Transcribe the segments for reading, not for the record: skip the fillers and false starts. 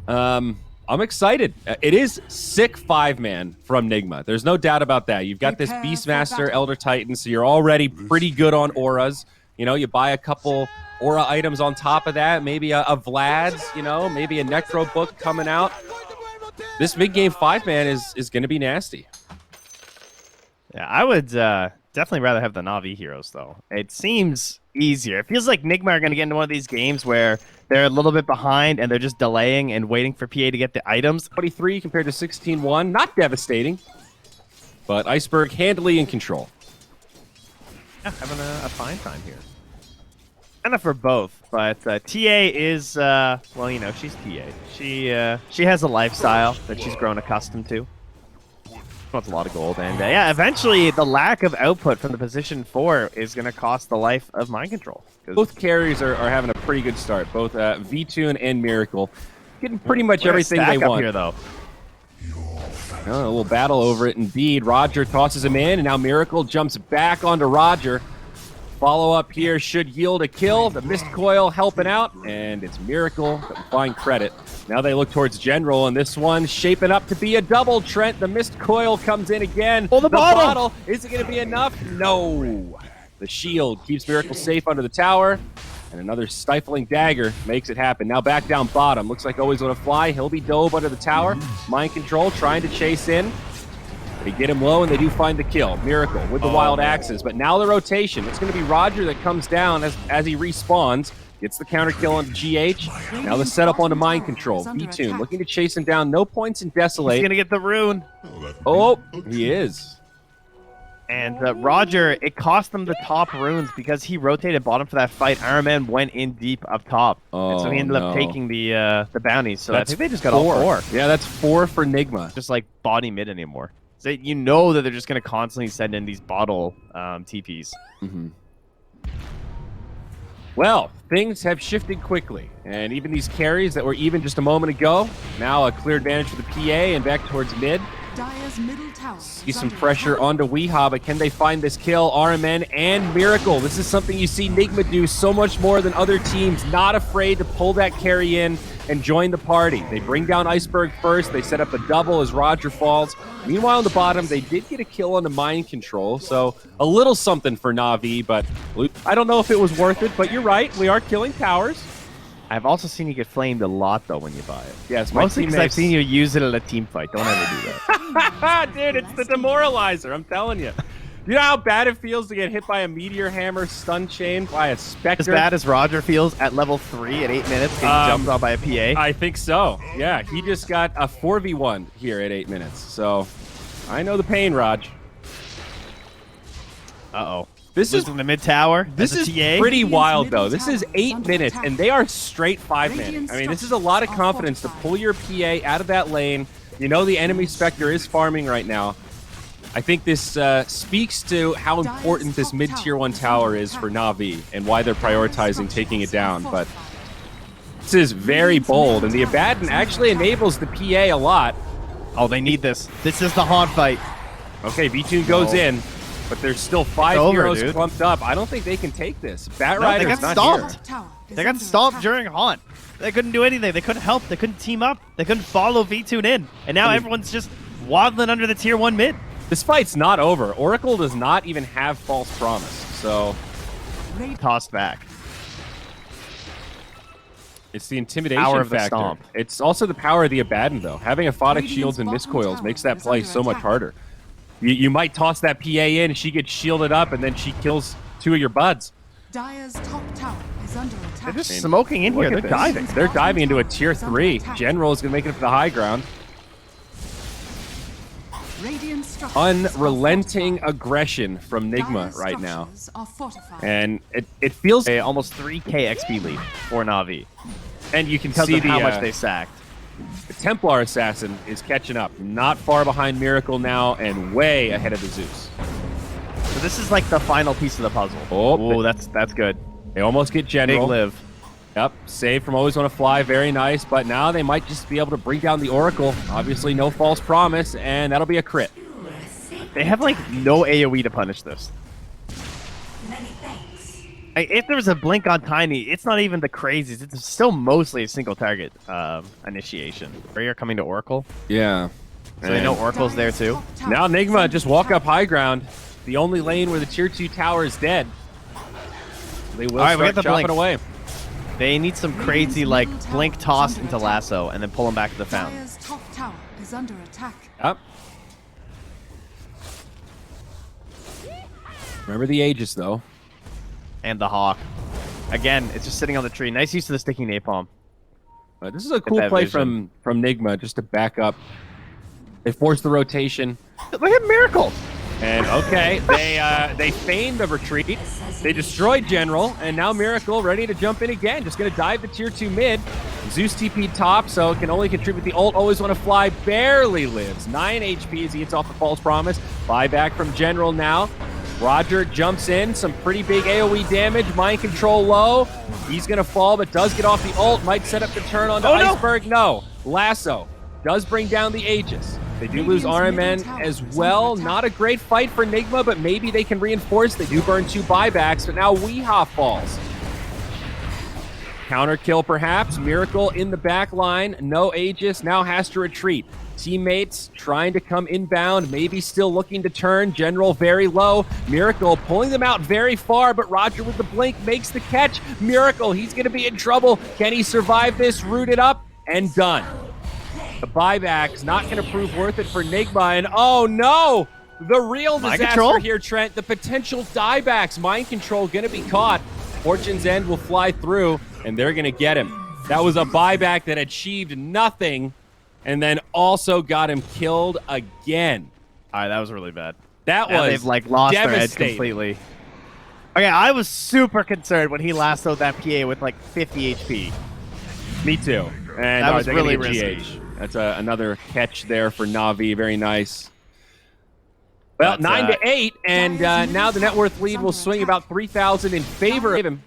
I'm excited. It is sick 5-man from Nigma. There's no doubt about that. You've got this Beastmaster, Elder Titan, so you're already pretty good on auras. You know, you buy a couple aura items on top of that, maybe a Vlad's, you know, maybe a Necro book coming out. This mid-game 5-man is going to be nasty. Yeah, I would definitely rather have the Navi heroes, though. It seems easier. It feels like Nigma are going to get into one of these games where they're a little bit behind and they're just delaying and waiting for PA to get the items. 23 compared to 16-1. Not devastating, but Iceberg handily in control. Yeah, having a fine time here. Kind of for both, but TA is, well, you know, she's TA. She has a lifestyle that she's grown accustomed to. Wants a lot of gold, and yeah, eventually the lack of output from the position 4 is going to cost the life of Mind Control. Both carries are having a pretty good start. Both V-Tune and Miracle getting pretty much everything they want. Here, though. A little battle over it indeed. Roger tosses him in, and now Miracle jumps back onto Roger. Follow-up here should yield a kill. The Mist Coil helping out, and it's Miracle that will find credit. Now they look towards General, and this one shaping up to be a double. Trent, the Mist Coil comes in again. Oh, the bottle! Is it going to be enough? No. The shield keeps Miracle safe under the tower, and another stifling dagger makes it happen. Now back down bottom. Looks like always going to fly. He'll be dove under the tower. Mind Control trying to chase in. They get him low, and they do find the kill. Miracle with the wild axes. But now the rotation. It's going to be Roger that comes down as he respawns. Gets the counter kill on GH. Now the setup onto Mind Control. V-Tune looking to chase him down. No points in Desolate. He's going to get the rune. Oh, he is. And Roger, it cost them the top runes because he rotated bottom for that fight. Iron Man went in deep up top. And so he ended up taking the bounties. So I think they just got all 4. Yeah, that's 4 for Nigma. Just like body mid anymore. So you know that they're just going to constantly send in these bottle TPs. Mm-hmm. Well, things have shifted quickly, and even these carries that were even just a moment ago, now a clear advantage for the PA and back towards mid. See some pressure onto Weehaw, but can they find this kill? RMN and Miracle. This is something you see Nigma do so much more than other teams, not afraid to pull that carry in and join the party. They bring down Iceberg first. They set up a double as Roger falls. Meanwhile, on the bottom, they did get a kill on the Mind Control, so a little something for Navi, but I don't know if it was worth it, but you're right. We are killing towers. I've also seen you get flamed a lot, though, when you buy it. Yes, mostly because I've seen you use it in a team fight. Don't ever do that. Dude, it's the demoralizer, I'm telling you. You know how bad it feels to get hit by a Meteor Hammer stun chain by a Spectre? As bad as Roger feels at level 3 at 8 minutes getting jumped on by a PA? I think so. Yeah, he just got a 4v1 here at 8 minutes. So, I know the pain, Raj. Uh-oh. This is in the mid tower. This is pretty wild, though. This is 8 minutes, and they are straight 5-man. I mean, this is a lot of confidence to pull your PA out of that lane. You know the enemy Spectre is farming right now. I think this speaks to how important this mid-tier 1 tower is for Navi and why they're prioritizing taking it down. But this is very bold, and the Abaddon actually enables the PA a lot. Oh, they need this. This is the haunt fight. Okay, V-Tune goes in. But there's still 5 heroes clumped up. I don't think they can take this. Batrider's not stomped. here. They got stomped during Haunt. They couldn't do anything. They couldn't help. They couldn't team up. They couldn't follow V-Tune in. And now everyone's just waddling under the tier 1 mid. This fight's not over. Oracle does not even have False Promise. So, tossed back. It's the intimidation power of factor. The stomp. It's also the power of the Abaddon, though. Having Aphotic Shields and Miscoils makes that play so much harder. You might toss that PA in, and she gets shielded up, and then she kills 2 of your buds. Dire's top tower is under attack. They're just smoking in here. They're diving. They're diving into a tier 3. General is going to make it up to the high ground. Unrelenting aggression from Nigma right now. And it feels almost 3k XP lead for Navi. And you can see how much they sacked. The Templar Assassin is catching up. Not far behind Miracle now and way ahead of the Zeus. So this is like the final piece of the puzzle. Oh, that's good. They almost get General. Big live. Yep, save from Always Want to Fly, very nice. But now they might just be able to bring down the Oracle. Obviously, no False Promise, and that'll be a crit. They have, like, no AoE to punish this. If there was a blink on Tiny, it's not even the craziest. It's still mostly a single target initiation. Barrier coming to Oracle. Yeah. So they know Oracle's there too. Now Nigma just walk up high ground. The only lane where the tier 2 tower is dead. They will start chopping away. They need some crazy like blink toss into lasso and then pull them back to the fountain. Dire's top tower is under attack. Up. Remember the Aegis though. And the Hawk. Again, it's just sitting on the tree. Nice use of the sticking napalm. But this is a cool play from Nigma just to back up. They force the rotation. Look at Miracle. And okay, they feigned the retreat. They destroyed General, and now Miracle ready to jump in again. Just going to dive the tier 2 mid. Zeus TP top, so it can only contribute the ult. Always want to fly. Barely lives. 9 HP as he gets off the false promise. Buyback from General now. Roger jumps in. Some pretty big AoE damage. Mind control low. He's going to fall, but does get off the ult. Might set up the turn onto Iceberg. No. Lasso does bring down the Aegis. They do lose RMN as well. Not a great fight for Nigma, but maybe they can reinforce. They do burn 2 buybacks, but now Weehaw falls. Counter kill perhaps. Miracle in the back line. No Aegis. Now has to retreat. Teammates trying to come inbound. Maybe still looking to turn. General very low. Miracle pulling them out very far, but Roger with the blink makes the catch. Miracle, he's going to be in trouble. Can he survive this? Rooted up and done. The buyback's not going to prove worth it for Nigma, and oh no! The real disaster here, Trent. The potential diebacks. Mind control going to be caught. Fortune's End will fly through, and they're going to get him. That was a buyback that achieved nothing, and then also got him killed again. All right, that was really bad. That was they've like lost their edge completely. Okay, I was super concerned when he lassoed that PA with like 50 HP. Me too. And that was really risky. GH. That's another catch there for Navi. Very nice. Well, 9-8, and now the net worth lead will swing about 3,000 in favor of him.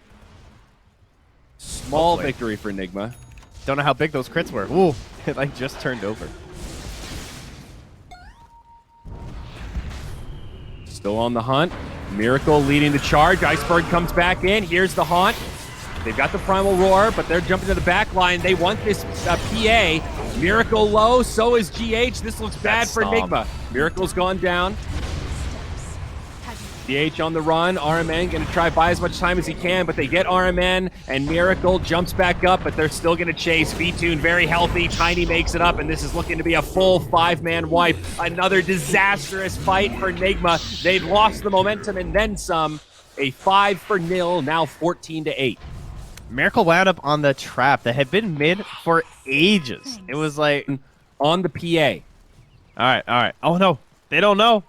Small victory for Nigma. Don't know how big those crits were. Ooh, it like just turned over. Still on the hunt. Miracle leading the charge. Iceberg comes back in. Here's the haunt. They've got the Primal Roar, but they're jumping to the back line. They want this PA. Miracle low, so is GH. This looks bad for Nigma. Miracle's gone down. GH on the run. RMN going to try buy as much time as he can, but they get RMN, and Miracle jumps back up, but they're still going to chase. V-Tune very healthy. Tiny makes it up, and this is looking to be a full 5-man wipe. Another disastrous fight for Nigma. They've lost the momentum and then some. A 5-0, now 14-8. Miracle wound up on the trap that had been mid for ages. It was like on the PA. All right. Oh no, they don't know.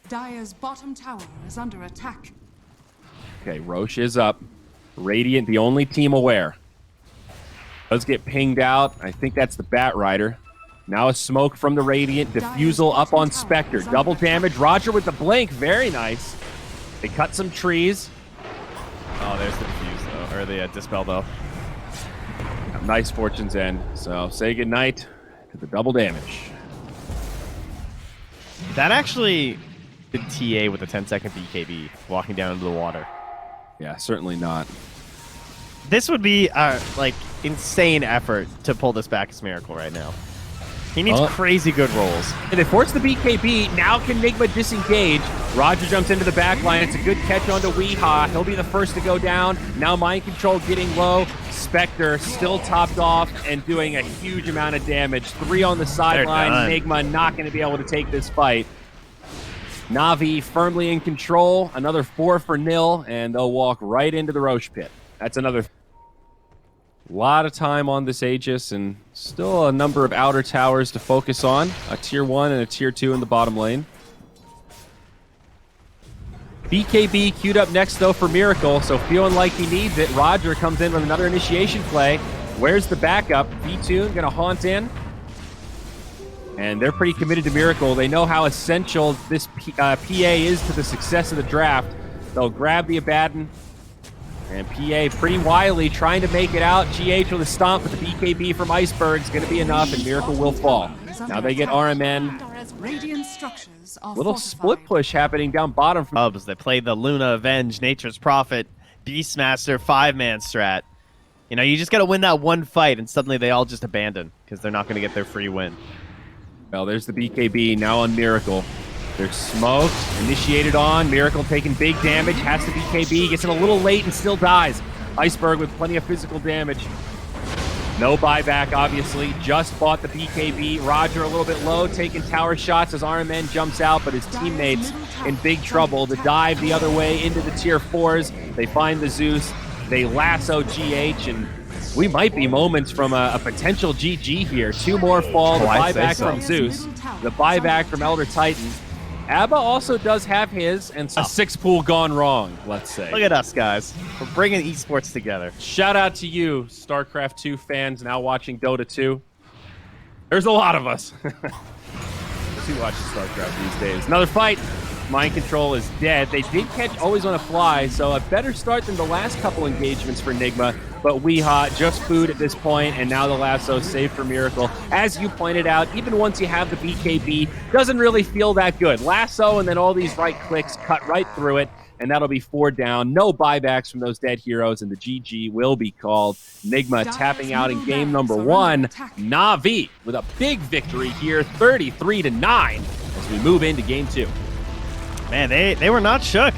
Dire's bottom tower is under attack. Okay, Roche is up. Radiant, the only team aware. Does get pinged out. I think that's the Bat Rider. Now a smoke from the Radiant. Diffusal up on Spectre. Double damage. Roger with the blink. Very nice. They cut some trees. Oh, there's the diffuse though, or the dispel though. Nice Fortune's End. So say goodnight to the double damage. That actually did TA with a 10-second BKB walking down into the water. Yeah, certainly not. This would be like insane effort to pull this back as Miracle right now. He needs crazy good rolls. And they force the BKB. Now can Nigma disengage. Roger jumps into the back line. It's a good catch onto Weehaw. He'll be the first to go down. Now Mind Control getting low. Spectre still topped off and doing a huge amount of damage. 3 on the sideline. Nigma not going to be able to take this fight. Navi firmly in control. Another 4 for nil, and they'll walk right into the Roche pit. That's another... lot of time on this Aegis, and still a number of outer towers to focus on. A tier 1 and a tier 2 in the bottom lane. BKB queued up next, though, for Miracle, so feeling like he needs it. Roger comes in with another initiation play. Where's the backup? V-Tune going to haunt in. And they're pretty committed to Miracle. They know how essential this PA is to the success of the draft. They'll grab the Abaddon. And PA pretty wily trying to make it out. GH with a stomp, but the BKB from Iceberg is going to be enough, and Miracle will fall. Now they get RMN. Little split push happening down bottom. Hubs that play the Luna Avenge, Nature's Prophet. Beastmaster 5-man strat. You know, you just got to win that one fight, and suddenly they all just abandon because they're not going to get their free win. Well, there's the BKB now on Miracle. They're smoked, initiated on. Miracle taking big damage, has the BKB, gets in a little late and still dies. Iceberg with plenty of physical damage. No buyback, obviously. Just bought the BKB. Roger a little bit low, taking tower shots as RMN jumps out, but his teammates in big trouble. The dive the other way into the tier 4s. They find the Zeus. They lasso GH, and we might be moments from a potential GG here. 2 more fall. The buyback from Zeus. The buyback from Elder Titan. ABBA also does have his, and a 6 pool gone wrong, let's say. Look at us, guys. We're bringing esports together. Shout out to you, StarCraft 2 fans now watching Dota 2. There's a lot of us who watch StarCraft these days. Another fight. Mind Control is dead. They did catch Always on a Fly, so a better start than the last couple engagements for Nigma. But Weeha just food at this point, and now the lasso saved for Miracle. As you pointed out, even once you have the BKB, doesn't really feel that good. Lasso and then all these right clicks cut right through it, and that'll be 4 down. No buybacks from those dead heroes, and the GG will be called. Nigma tapping out in game number 1. NAVI with a big victory here, 33-9, as we move into game 2. Man, they were not shook.